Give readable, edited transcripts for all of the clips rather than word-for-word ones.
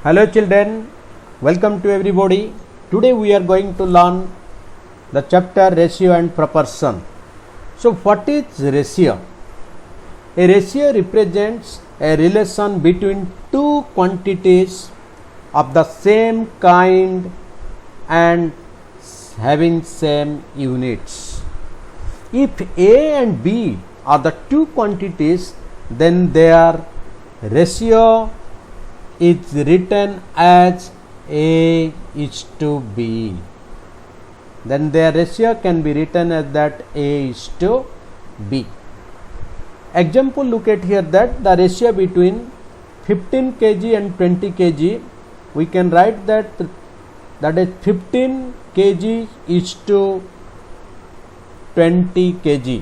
Hello children, welcome to everybody. Today we are going to learn the chapter ratio and proportion. So what is ratio? A ratio represents a relation between two quantities of the same kind and having same units. If A and B are the two quantities, then their ratio is written as A is to B. Then their ratio can be written as that A is to B. Example, look at here that the ratio between 15 kg and 20 kg, we can write that is 15 kg is to 20 kg.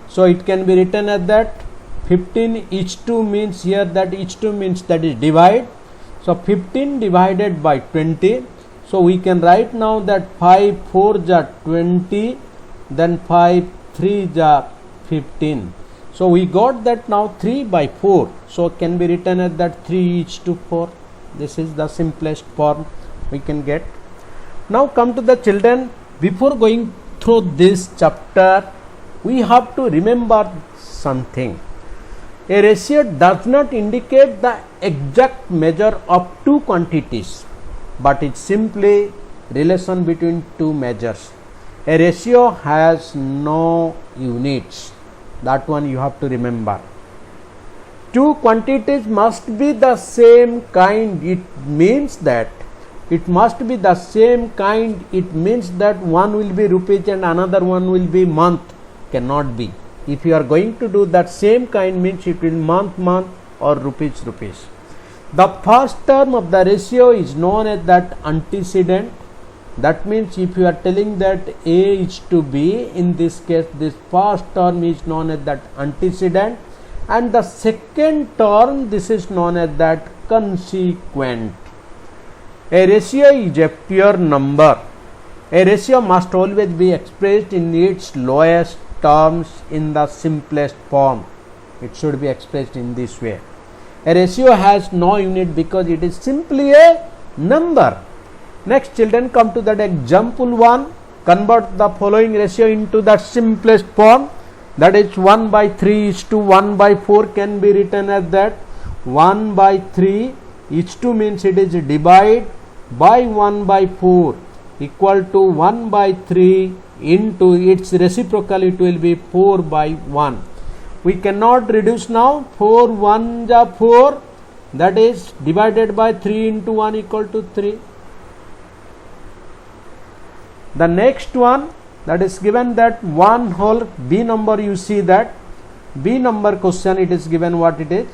So it can be written as that 15 is to means here that is to means that is divide. So 15 divided by 20. So we can write now that 5 4 ja 20, then 5 3 ja 15. So we got that now 3 by 4. So can be written as that 3 is to 4. This is the simplest form we can get. Now come to the children. Before going through this chapter, we have to remember something. A ratio does not indicate the exact measure of two quantities, but it's simply relation between two measures. A ratio has no units. That one you have to remember. Two quantities must be the same kind. It means that it must be the same kind. It means that one will be rupees and another one will be month. Cannot be. If you are going to do that same kind, means it will month or rupees. The first term of the ratio is known as that antecedent. That means if you are telling that A is to B, in this case this first term is known as that antecedent, and the second term, this is known as that consequent. A ratio is a pure number. A ratio must always be expressed in its lowest terms in the simplest form. It should be expressed in this way. A ratio has no unit because it is simply a number. Next, children, come to that example 1. Convert the following ratio into the simplest form. That is 1 by 3 is to 1 by 4 can be written as that 1 by 3 is to means it is divide by 1 by 4 equal to 1 by 3 into its reciprocal, it will be 4 by 1. We cannot reduce now. 4 1 ja 4, that is divided by 3 into 1 equal to 3. The next one, that is given that 1 whole B number, you see that B number question, it is given what it is,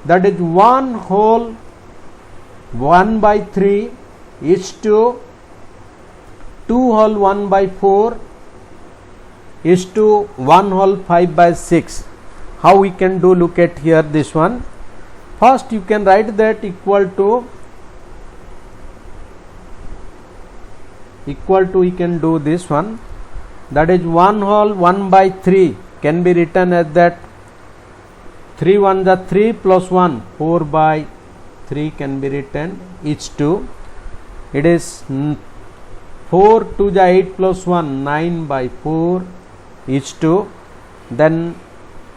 that is 1 whole 1 by 3 is to 2 whole 1 by 4 is to 1 whole 5 by 6. How we can do? Look at here this one. First you can write that equal to we can do this one, that is 1 whole 1 by 3 can be written as that 3 1 the 3 plus 1 4 by 3 can be written is to, it is 4 2 the 8 plus 1 9 by 4 is to, then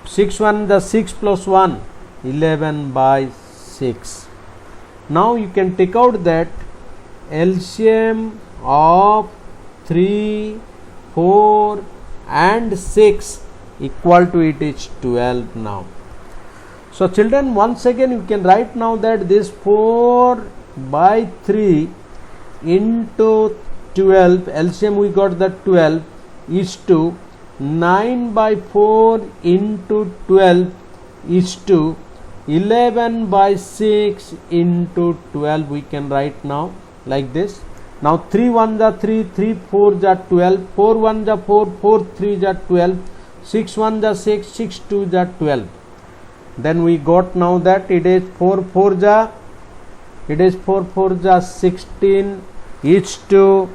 6 1 the 6 plus 1 11 by 6. Now you can take out that LCM of 3 4 and 6 equal to it is 12 now. So children, once again you can write now that this 4 by 3 into 12, LCM we got the 12 is to 9 by 4 into 12 is to 11 by 6 into 12, we can write now like this. Now 3 1 ja 3, 3 4 ja 12, 4 1 ja 4, 4 3 ja 12, 6 1 ja 6, 6 2 ja 12. Then we got now that it is 4 4 ja 16 is to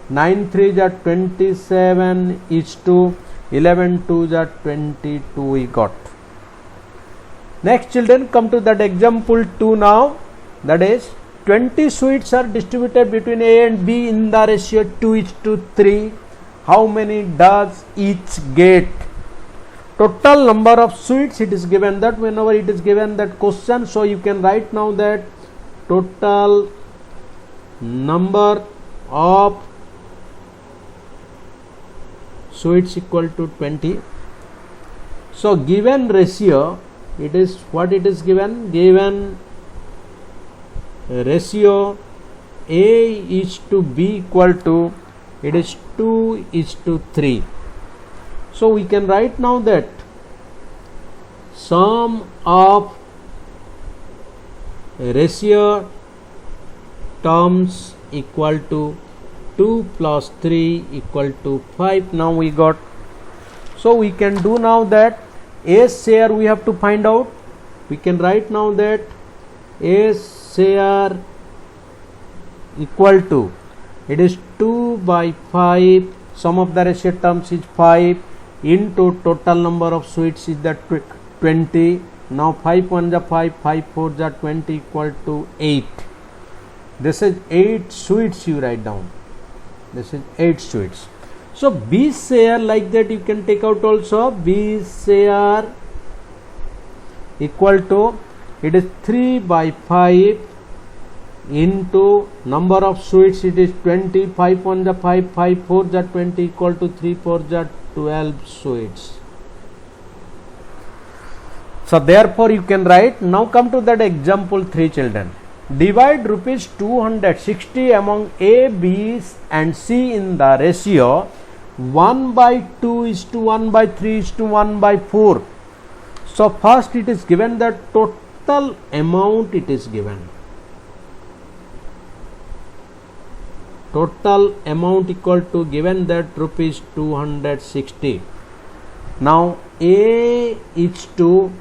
9 3 ja 27 is to 11 2 ja 22 we got. Next children, come to that example 2 now, that is 20 sweets are distributed between A and B in the ratio 2:3, how many does each get? Total number of sweets, it is given that whenever it is given that question, so you can write now that total number of sweets equal to 20. So given ratio, it is what it is given? Given ratio A is to B equal to, it is 2:3. So we can write now that sum of ratio terms equal to 2 plus 3 equal to 5. Now we got, so we can do now that A share we have to find out. We can write now that A share equal to, it is 2 by 5, sum of the ratio terms is 5 into total number of sweets is that 20. Now 5 1 is 5, 5 4 is 20 equal to 8. This is 8 sweets you write down. This is 8 sweets. So B share, like that you can take out also. B share equal to, it is 3 by 5 into number of sweets, it is 20. 5 1 is 5, 5 4 is 20 equal to 3 4 is 12 sweets. So therefore you can write, now come to that example 3 children. Divide rupees 260 among A, B and C in the ratio 1 by 2 is to 1 by 3 is to 1 by 4. So first it is given the total amount, it is given. Total amount equal to, given that rupees 260. Now A is to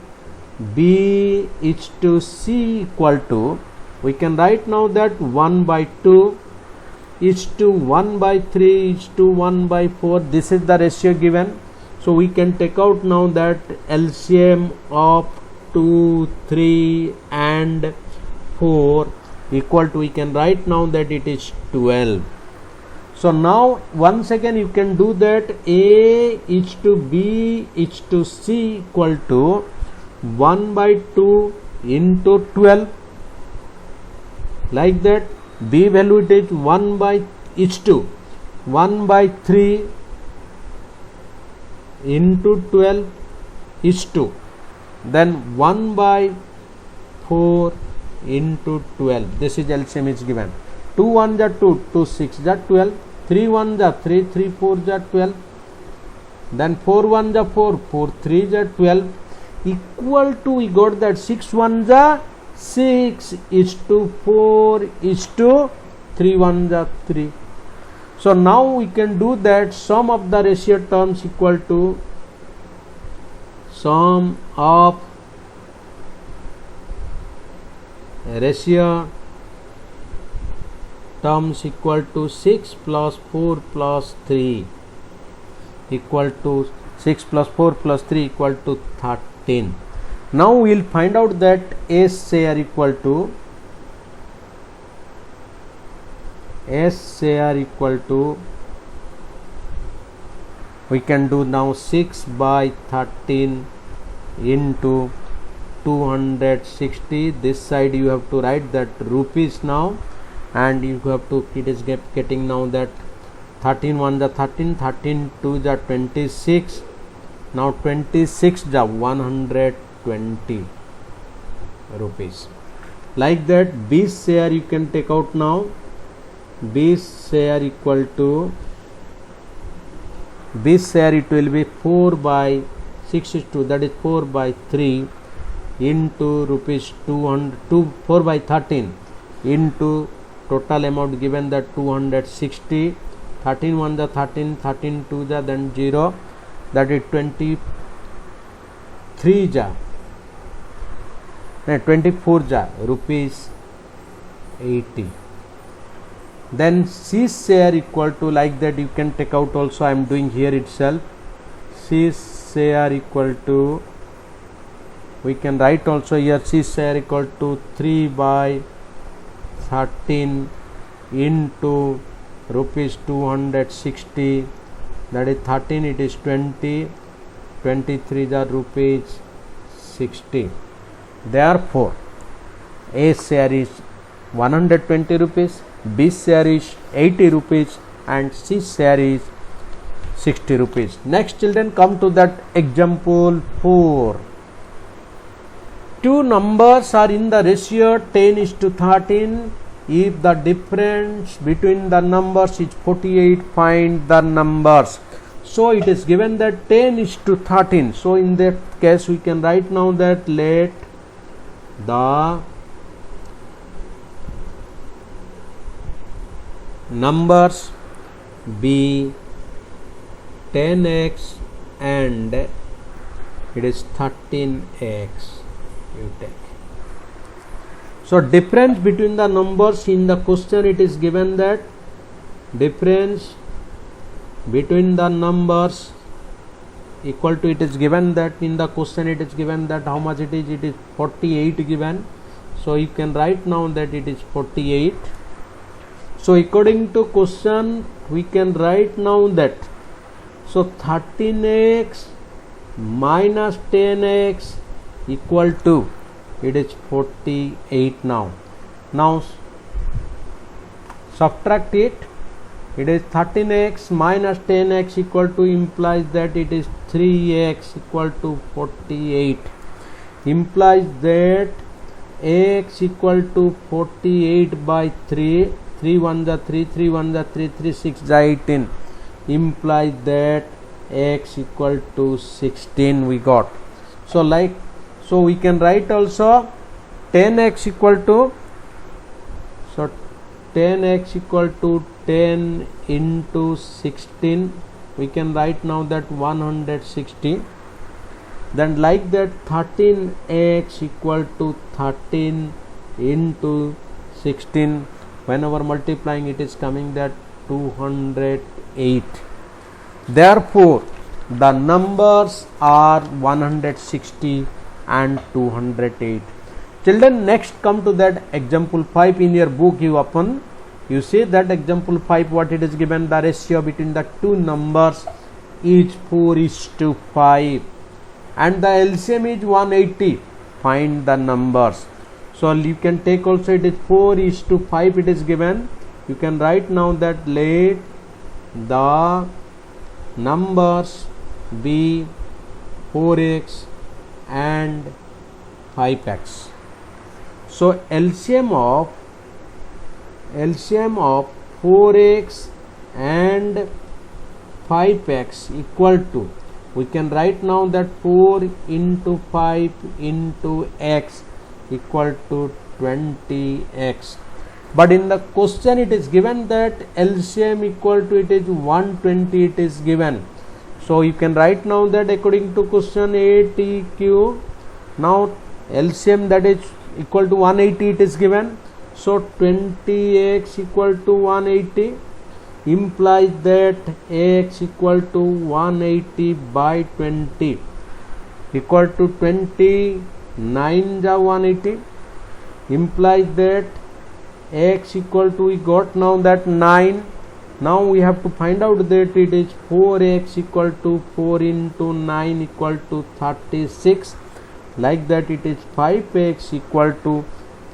B is to C equal to, we can write now that 1 by 2 is to 1 by 3 is to 1 by 4. This is the ratio given. So we can take out now that LCM of 2, 3 and 4 equal to, we can write now that it is 12. So now once again you can do that A is to B is to C equal to 1 by 2 into 12, like that. B value it is 1 by is to 1 by 3 into 12 is to, then 1 by 4 into 12. This is LCM is given. 2 1 is 2, 2 6 is 12, 3 1 is 3, 3 4 is 12, then 4 1 is 4, 4 3 is 12 equal to, we got that 6 1 is 6 is to 4 is to 3 1 is 3. So now we can do that sum of the ratio terms equal to sum of ratio terms equal to 6 plus 4 plus 3 equal to 6 plus 4 plus 3 equal to 13. Now we will find out that A share equal to we can do now 6 by 13 into 260. This side you have to write that rupees now, and you have to, it is getting now that 13 1 is 13, 13 2 is 26. Now 26 is 120 rupees. Like that B share you can take out now. B share equal to, B share it will be 4 by 62, that is 4 by 3 into rupees 200, 4 by 13 into total amount given that 260. 13 1 is 13, 13 2 is then 0, that is 23 is 24 is rupees 80. Then C share equal to, like that you can take out also, I am doing here itself. C share equal to, we can write also here C share equal to 3 by 13 into rupees 260, that is 13, it is 20, 23 the rupees 60. Therefore A share is 120 rupees, B share is 80 rupees and C share is 60 rupees. Next children, come to that example 4. Two numbers are in the ratio 10:13. If the difference between the numbers is 48, find the numbers. So it is given that 10:13. So in that case we can write now that let the numbers be 10x and it is 13x. You take. So difference between the numbers in the question, it is given that difference between the numbers equal to, it is given that in the question it is given that how much it is 48 given. So you can write now that it is 48. So according to question we can write now that, so 13x minus 10x equal to, it is 48 now. Now subtract it. It is 13x minus 10x equal to, implies that it is 3x equal to 48. Implies that x equal to 48 by 3. 3 1 the 3, 3 1 the 3, 3 6 the 18. Implies that x equal to 16 we got. So we can write also 10x equal to, so 10x equal to 10 into 16, we can write now that 160. Then like that 13x equal to 13 into 16, whenever multiplying it is coming that 208. Therefore the numbers are 160 and 208. Children, next come to that example 5 in your book. You see that example 5, what it is given, the ratio between the two numbers is 4:5 and the LCM is 180. Find the numbers. So you can take also, it is 4:5 it is given. You can write now that let the numbers be 4x and 5x. So LCM of 4x and 5x equal to, we can write now that 4 into 5 into x equal to 20x. But in the question it is given that LCM equal to, it is 120 it is given. So you can write now that according to question ATQ, now LCM that is equal to 180 it is given. So 20x equal to 180 implies that x equal to 180 by 20 equal to 29 the 180, implies that x equal to, we got now that 9. Now we have to find out that it is 4x equal to 4 into 9 equal to 36. Like that it is 5x equal to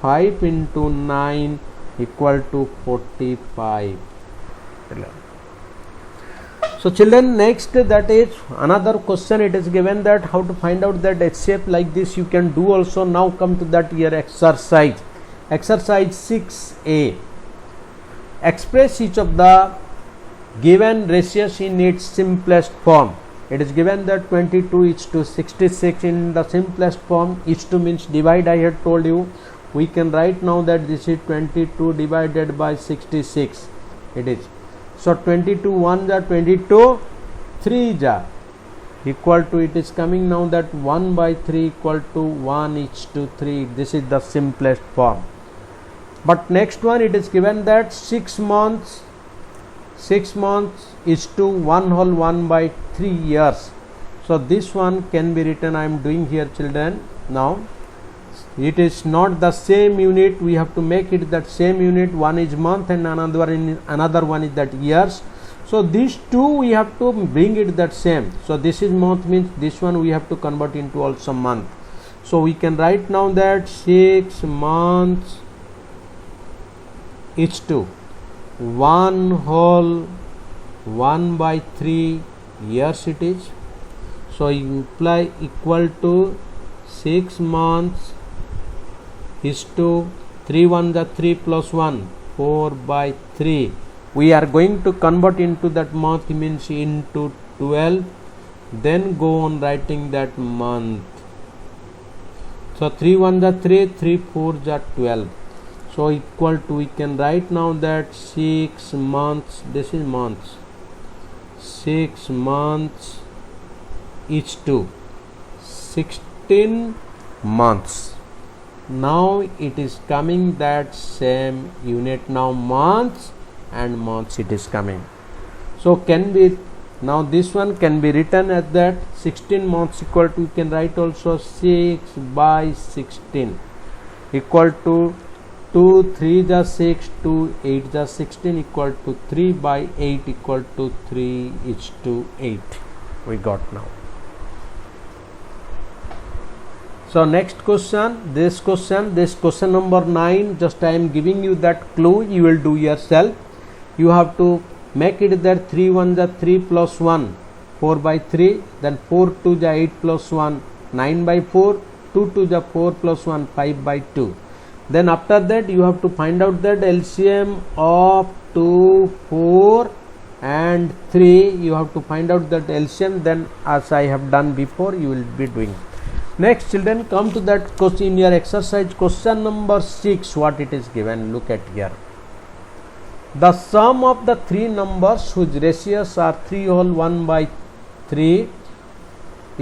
5 into 9 equal to 45. So children, next that is another question it is given that how to find out that HCF like this you can do also. Now come to that here exercise. Exercise 6a. Express each of the given ratios in its simplest form. It is given that 22:66 in the simplest form. Each to means divide, I had told you. We can write now that this is 22 divided by 66. It is. So 22 1 ja 22, 3 ja equal to, it is coming now that 1 by 3 equal to 1:3. This is the simplest form. But next one it is given that 6 months is to 1 whole 1 by 3 years. So this one can be written, I am doing here children. Now it is not the same unit, we have to make it that same unit. One is month and another one is that years. So these two we have to bring it that same. So this is month, means this one we have to convert into also month. So we can write now that 6 months is to 1 whole 1/3 years it is. So imply equal to 6 months is to 3 1 the 3 plus 1 4/3. We are going to convert into that month, means into 12, then go on writing that month. So 3 1 the 3, 3 4 the 12. So equal to, we can write now that 6 months, this is months, 6 months is to 16 months. Now it is coming that same unit, now months and months it is coming. So can be, now this one can be written as that 16 months equal to, you can write also 6/16 equal to 2 3 the 6, 2 8 the 16 equal to 3/8 equal to 3:8. We got now. So next question, this question number 9, just I am giving you that clue, you will do yourself. You have to make it that 3 1 the 3 plus 1 4/3, then 4 2 the 8 plus 1 9/4, 2 2 the 4 plus 1 5/2. Then after that you have to find out that LCM of 2, 4 and 3. You have to find out that LCM, then as I have done before you will be doing. Next children, come to that question in your exercise question number 6, what it is given. Look at here. The sum of the three numbers whose ratios are 3 whole 1/3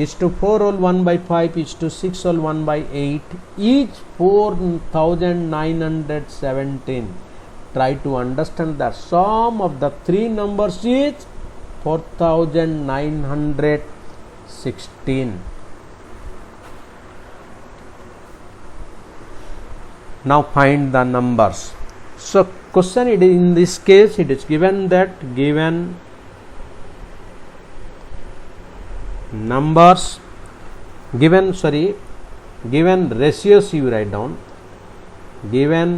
is to 4 whole 1/5 is to 6 whole 1/8, each 4917. Try to understand the sum of the three numbers is 4916. Now find the numbers. So question, it is in this case it is given that given numbers, given ratios, you write down, given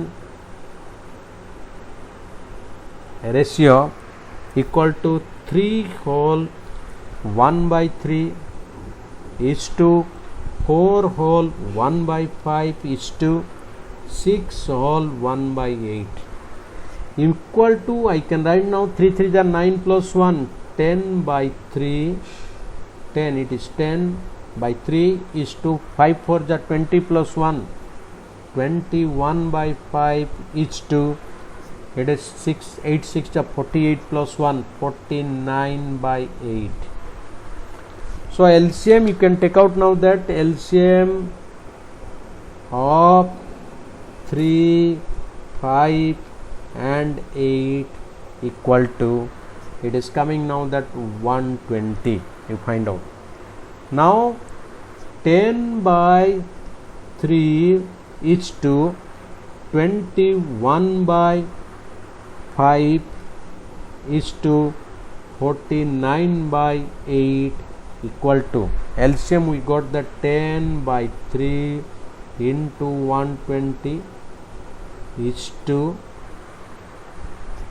ratio equal to 3 whole 1/3 is to 4 whole 1/5 is to 6 whole 1/8 equal to, I can write now 3 3 are 9 plus 1 10/3, 10, it is 10/3 is to 5 4 are 20 plus 1 21/5 is to, it is 6 8 6 are 48 plus 1 49/8. So LCM you can take out now that LCM of 3, 5 and 8 equal to, it is coming now that 120. You find out. Now 10/3 is to 21/5 is to 49/8 equal to, LCM we got the 10/3 into 120 is to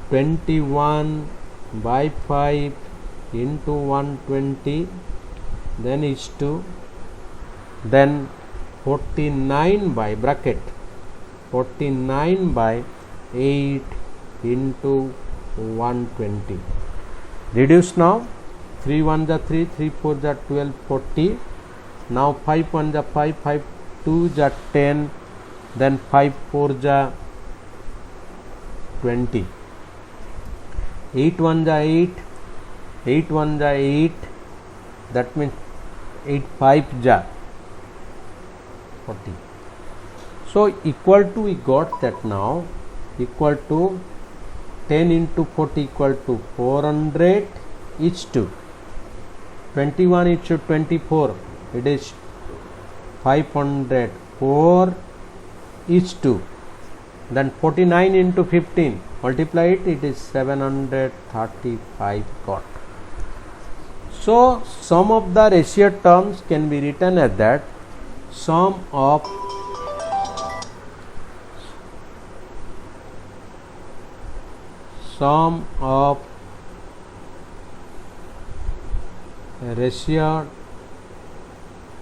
21/5 into 120, then is to, then 49 by bracket 49/8 into 120. Reduce now, 3 1 the 3, 3 4 the 12, 40. Now 5 1 the 5, 5 2 the 10, then 5 4 the 20. 8 1 the 8, 8 1 the 8, that means 8 5 the 40. So equal to, we got that now, equal to 10 into 40 equal to 400 is to 21 is to 24, it is 500, 4 each 2. Then 49 into 15, multiply it, it is 735 got. So sum of the ratio terms can be written as that sum of ratio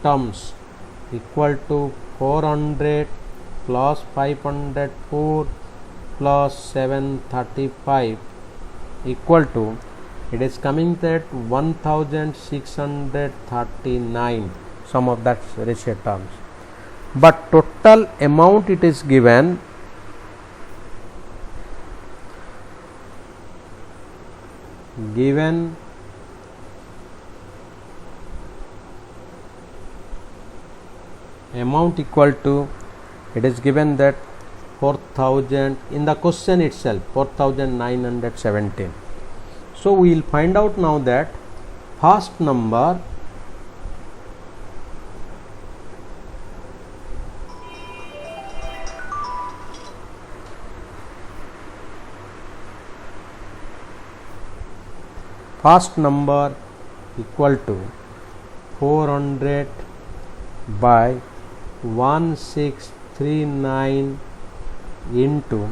terms equal to 400 plus 504 plus 735 equal to, it is coming that 1639 sum of that ratio terms. But total amount it is given amount equal to, it is given that 4000 in the question itself, 4917. So we will find out now that first number equal to 400 by 1639 into,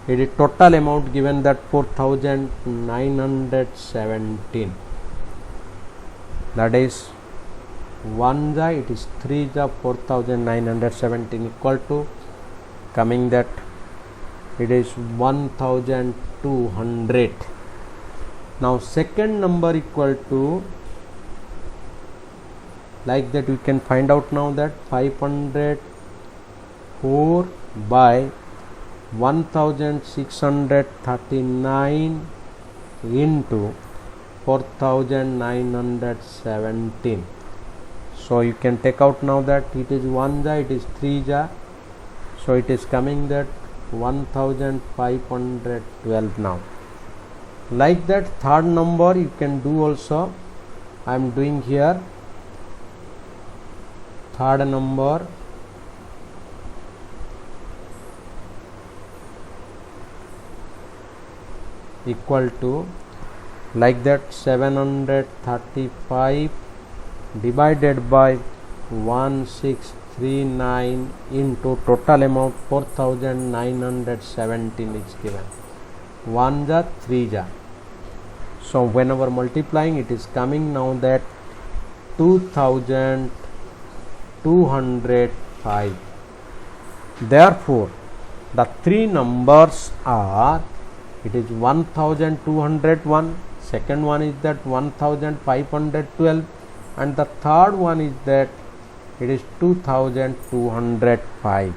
it is total amount given that 4917, that is 1 ja, it is 3 ja, 4917 equal to coming that it is 1200. Now second number equal to, like that we can find out now that 504 by 1639 into 4917. So you can take out now that it is 1 ja, it is 3 ja, so it is coming that 1512 now. Like that third number you can do also, I am doing here third number equal to, like that 735 divided by 1639 into total amount 4917 is given, 1 ja 3 ja. So whenever multiplying it is coming now that 2205. Therefore the three numbers are, it is 1201, second one is that 1512, and the third one is that it is 2205.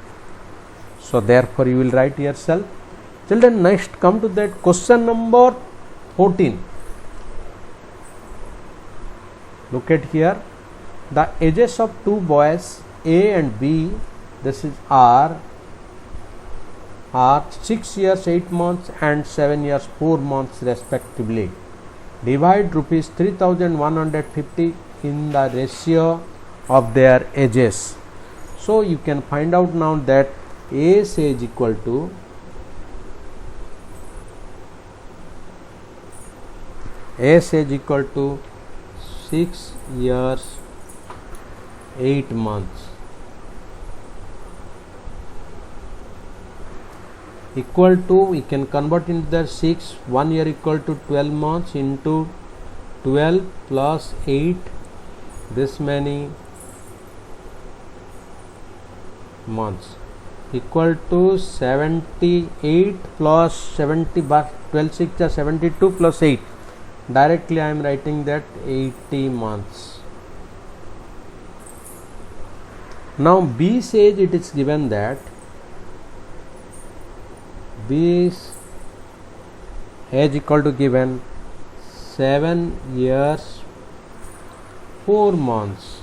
So therefore you will write yourself. Children, next come to that question number 14. Look at here, the ages of two boys A and B, this is are 6 years 8 months and 7 years 4 months respectively. Divide rupees 3150 in the ratio of their ages. So you can find out now that A's age equal to A's age equal to 6 years 8 months equal to, we can convert into the 6, 1 year equal to 12 months into 12 plus 8, this many months equal to 78 plus 70, but 12 6 are 72 plus 8, directly I am writing that 80 months. Now B's age, it is given that B's age equal to given 7 years 4 months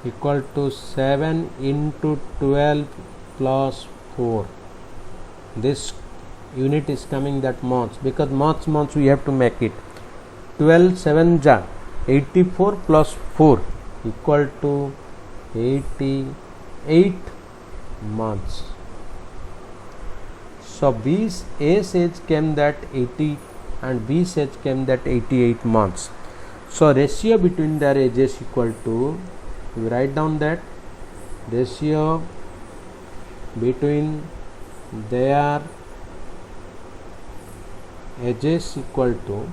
equal to 7 into 12 plus 4. This unit is coming that months, because months we have to make it. 12 7 ja 84 plus 4 equal to 86 8 months. So A's age came that 80 and B's age came that 88 months. So ratio between their ages equal to, we write down that ratio between their ages equal to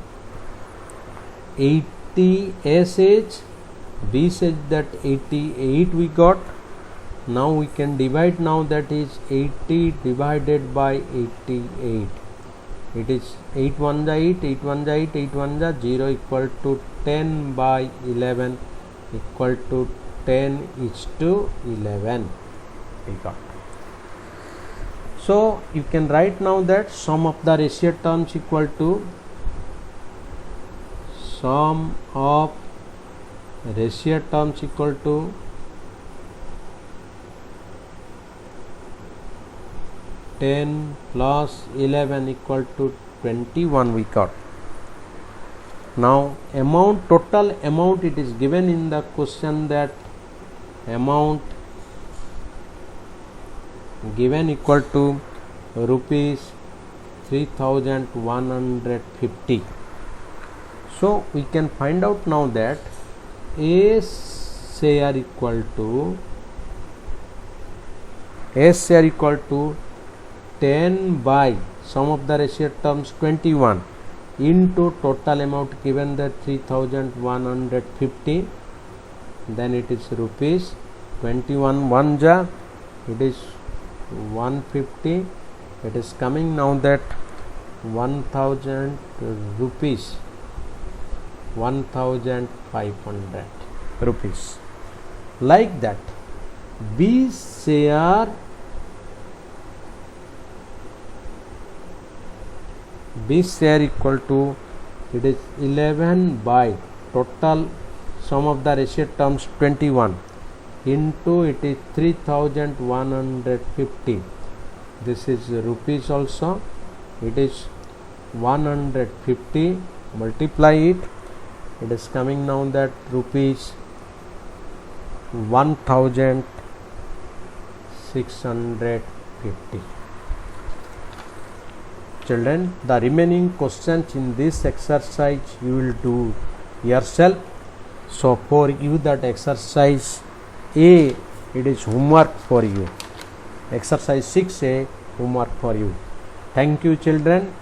80 A's age, B's age that 88 we got. Now we can divide, now that is 80 divided by 88. It is 8 1 8, 8 1 8, 8 1 0 equal to 10 by 11 equal to 10 is to 11 we got. So you can write now that sum of the ratio terms equal to sum of ratio terms equal to (10 plus 11) equal to 21 we got. Now amount, total amount, it is given in the question that amount given equal to rupees 3150. So we can find out now that A's share equal to 10 by sum of the ratio terms 21 into total amount given that 3150, then it is rupees 21 1 ja, it is 150, it is coming now that 1000 rupees, 1500 rupees. Like that, B's share equal to, it is 11 by total sum of the ratio terms 21 into, it is 3150. This is rupees also, it is 150, multiply it, it is coming now that rupees 1650. Children, the remaining questions in this exercise you will do yourself. So for you, that exercise A, it is homework for you. Exercise 6A, homework for you. Thank you, children.